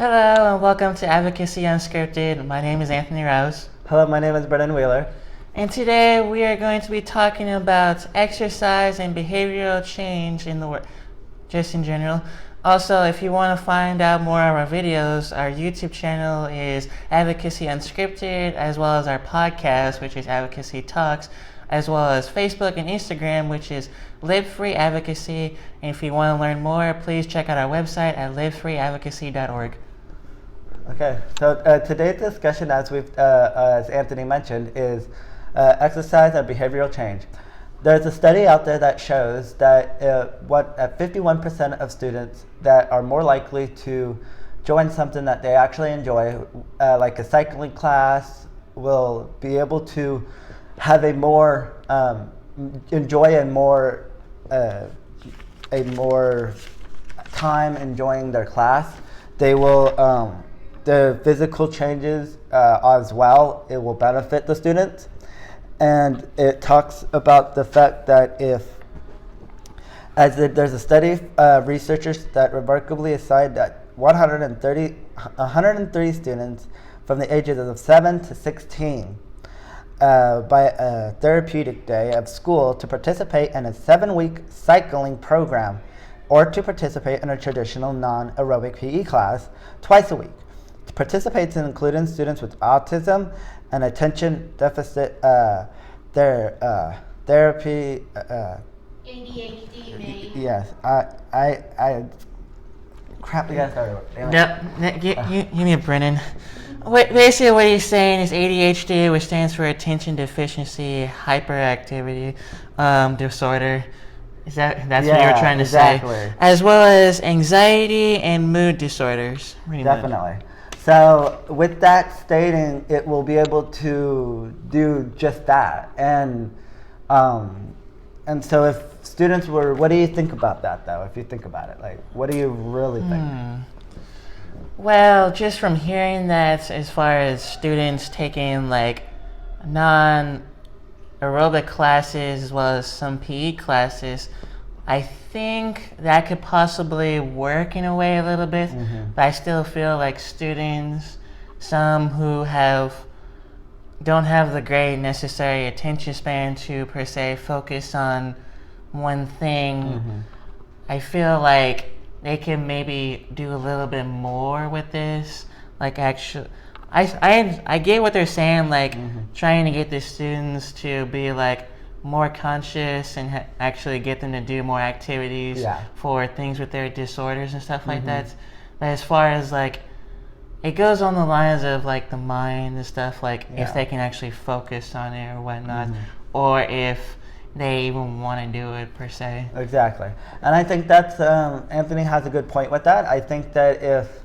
Hello and welcome to Advocacy Unscripted. My name is Anthony Rose. Hello, my name is Brennan Wheeler. And today we are going to be talking about exercise and behavioral change in the world, just in general. Also, if you want to find out more of our videos, our YouTube channel is Advocacy Unscripted, as well as our podcast, which is Advocacy Talks, as well as Facebook and Instagram, which is Live Free Advocacy. And if you want to learn more, please check out our website at livefreeadvocacy.org. Okay, so today's discussion, as Anthony mentioned, is exercise and behavioral change. There's a study out there that shows that 51% of students that are more likely to join something that they actually enjoy, like a cycling class, will be able to have a more enjoy and more a more time enjoying their class. They will the physical changes as well. It will benefit the students, and it talks about the fact that there's a study, researchers that remarkably aside that 130 students from the ages of 7 to 16 by a therapeutic day of school to participate in a 7-week cycling program or to participate in a traditional non-aerobic PE class twice a week. Participates in including students with autism and attention deficit therapy. ADHD, maybe. Yes, I crap. We gotta start over. Yep, give me a Brennan. Basically, what he's saying is ADHD, which stands for Attention Deficiency Hyperactivity Disorder. That's what you were trying to say? As well as anxiety and mood disorders. Definitely. So with that stating, it will be able to do just that. And so if students were, what do you think about that though? If you think about it, like, what do you really think? Well, just from hearing that, as far as students taking like non-aerobic classes as well as some PE classes, I think that could possibly work in a way a little bit, but I still feel like students, some who don't have the great necessary attention span to per se focus on one thing, I feel like they can maybe do a little bit more with this. Like actually, I get what they're saying, like trying to get the students to be like more conscious and actually get them to do more activities for things with their disorders and stuff like that. But as far as like, it goes on the lines of like the mind and stuff, like if they can actually focus on it or whatnot, or if they even want to do it per se. Exactly. And I think that's, Anthony has a good point with that. I think that if,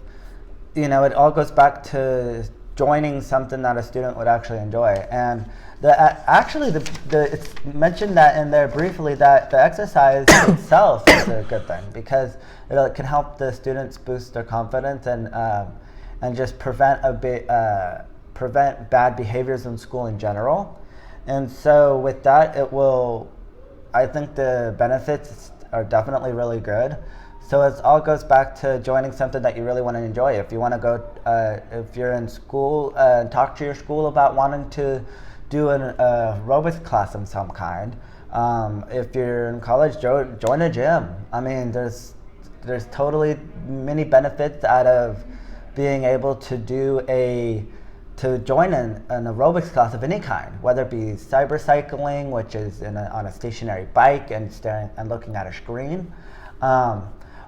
it all goes back to joining something that a student would actually enjoy. And it's mentioned that in there briefly that the exercise itself is a good thing because it can help the students boost their confidence and just prevent bad behaviors in school in general. And so with that, I think the benefits are definitely really good. So it all goes back to joining something that you really want to enjoy. If you want to go, if you're in school, talk to your school about wanting to do an aerobics class of some kind. If you're in college, join a gym. I mean, there's totally many benefits out of being able to join an aerobics class of any kind, whether it be cybercycling, which is on a stationary bike and staring and looking at a screen,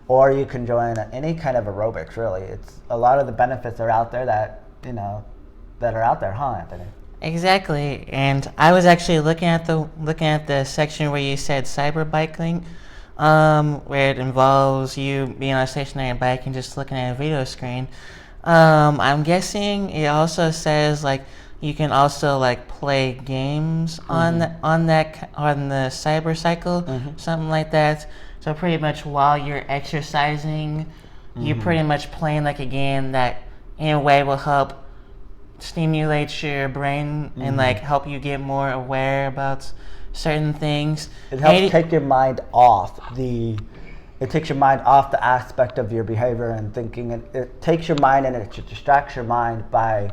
or you can join any kind of aerobics. Really, it's a lot of the benefits are out there that are out there, huh, Anthony? Exactly, and I was actually looking at the section where you said cyberbiking, where it involves you being on a stationary bike and just looking at a video screen. I'm guessing it also says like you can also like play games on the cyber cycle, something like that. So pretty much while you're exercising, you're pretty much playing like a game that in a way will help stimulate your brain and like help you get more aware about certain things. It helps take your mind off it takes your mind off the aspect of your behavior and thinking. It takes your mind and it distracts your mind by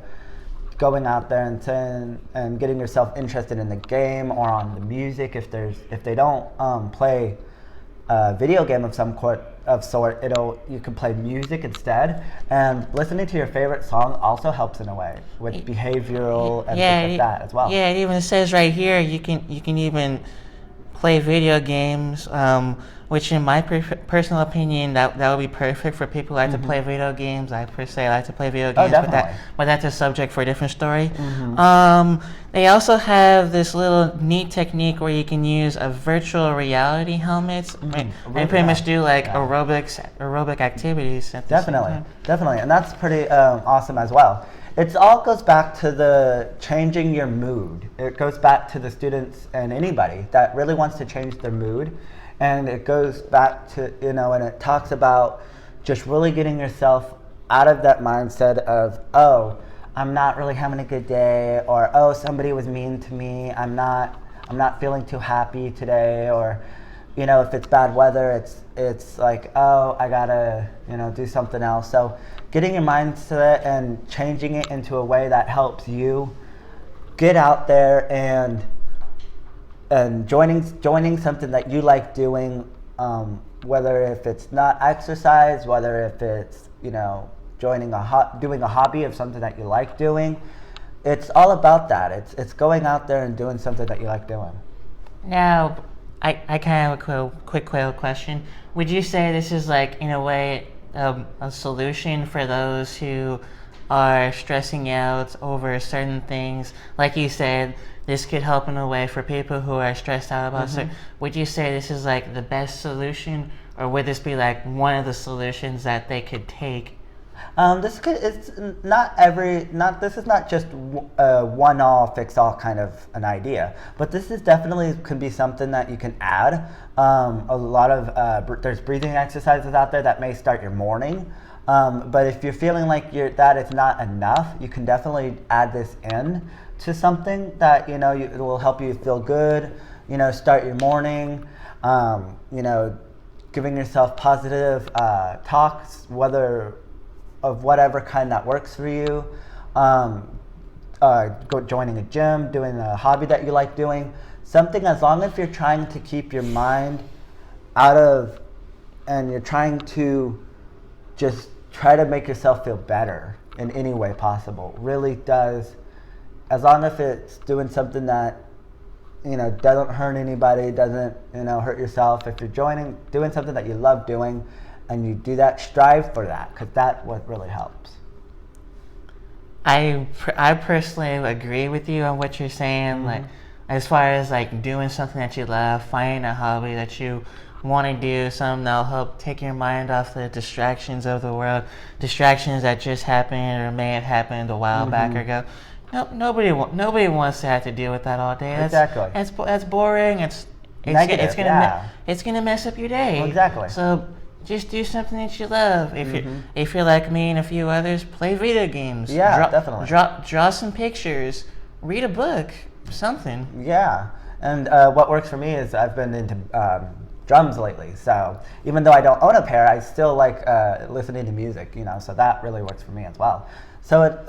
going out there and saying, and getting yourself interested in the game or on the music. If they don't play a video game of some sort, you can play music instead. And listening to your favorite song also helps in a way with behavioral and things like that as well. Yeah, it even says right here you can even play video games, which in my personal opinion that would be perfect for people who like to play video games. I per se like to play video games, but that's a subject for a different story. They also have this little neat technique where you can use a virtual reality helmet and pretty much do like aerobic activities at the same time. Definitely, and that's pretty awesome as well. It all goes back to the changing your mood. It goes back to the students and anybody that really wants to change their mood. And it goes back to, and it talks about just really getting yourself out of that mindset of, oh, I'm not really having a good day, or, oh, somebody was mean to me, I'm not feeling too happy today, or, if it's bad weather, it's like, oh, I gotta, do something else. So getting your mindset and changing it into a way that helps you get out there and joining something that you like doing, whether if it's not exercise, whether if it's doing a hobby of something that you like doing. It's all about that. It's going out there and doing something that you like doing. Now, I kind of have a quick question. Would you say this is like, in a way, a solution for those who are stressing out over certain things? Like you said, this could help in a way for people who are stressed out about certain. Would you say this is like the best solution, or would this be like one of the solutions that they could take? This is not just a one-all fix-all kind of an idea, but this is definitely could be something that you can add. A lot of there's breathing exercises out there that may start your morning, but if you're feeling like that is not enough, you can definitely add this in to something that it will help you feel good. Start your morning. Giving yourself positive talks, whatever kind that works for you. Joining a gym, doing a hobby that you like doing, something, as long as you're trying to keep your mind out of, and you're trying to just try to make yourself feel better in any way possible. Really does, as long as it's doing something that doesn't hurt anybody, doesn't hurt yourself. If you're doing something that you love doing, and you do that, strive for that, because that's what really helps. I personally agree with you on what you're saying. Like, as far as like doing something that you love, finding a hobby that you want to do, something that'll help take your mind off the distractions of the world, distractions that just happened or may have happened a while back ago. No, nobody wants to have to deal with that all day. Exactly. That's boring. It's negative. It's gonna mess up your day. Exactly. So just do something that you love. If you're like me and a few others, play video games. Yeah, definitely. Draw some pictures. Read a book. Something. Yeah, and what works for me is I've been into drums lately. So even though I don't own a pair, I still like listening to music. So that really works for me as well. So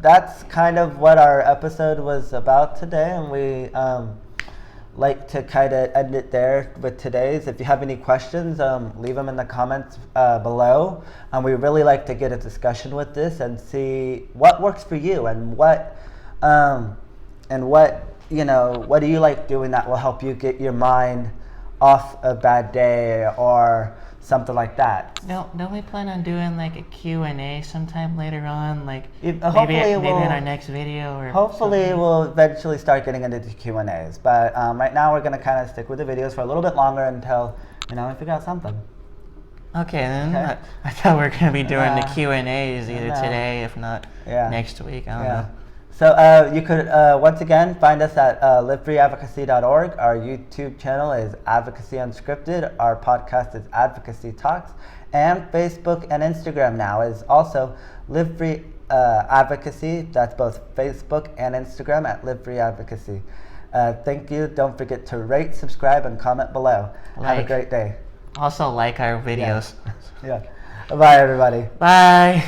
that's kind of what our episode was about today, and we like to kind of end it there with today's. If you have any questions, leave them in the comments below. And we really like to get a discussion with this and see what works for you, and what do you like doing that will help you get your mind off a bad day or something like that. Don't we plan on doing like a Q&A sometime later on? Like maybe in our next video? Or hopefully something? We'll eventually start getting into the Q&As. But right now we're going to kind of stick with the videos for a little bit longer until, we figure out something. Okay, then. Okay. I thought we were going to be doing the Q&As either today, if not next week. I don't know. So you could, once again, find us at livefreeadvocacy.org. Our YouTube channel is Advocacy Unscripted. Our podcast is Advocacy Talks. And Facebook and Instagram now is also Live Free Advocacy. That's both Facebook and Instagram at Live Free Advocacy. Thank you. Don't forget to rate, subscribe, and comment below. Have a great day. also like our videos. Yeah. Bye, everybody. Bye.